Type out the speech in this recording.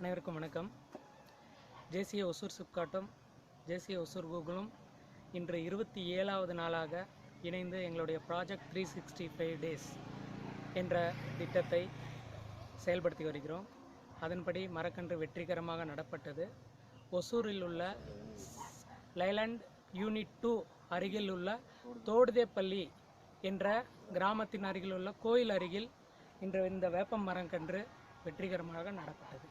அனைவருக்கும் வணக்கம். JCA Hosur சிப்காட்டும் JCA Hosur கூகுளும் இன்று 27வது நாளாக இணைந்து எங்களுடைய ப்ராஜெக்ட் 365 டேஸ் என்ற திட்டத்தை செயல்படுத்தி வருகிறோம். அதன்படி மரக்கன்று வெற்றிகரமாக நடப்பட்டது. ஒசூரில் உள்ள லைலாண்ட் யூனிட் 2 அருகில் உள்ள தோடுதேப்பள்ளி என்ற கிராமத்தின் அருகில் உள்ள கோயில் அருகில் இன்று இந்த வேப்ப மரக்கன்று வெற்றிகரமாக நடப்பட்டது.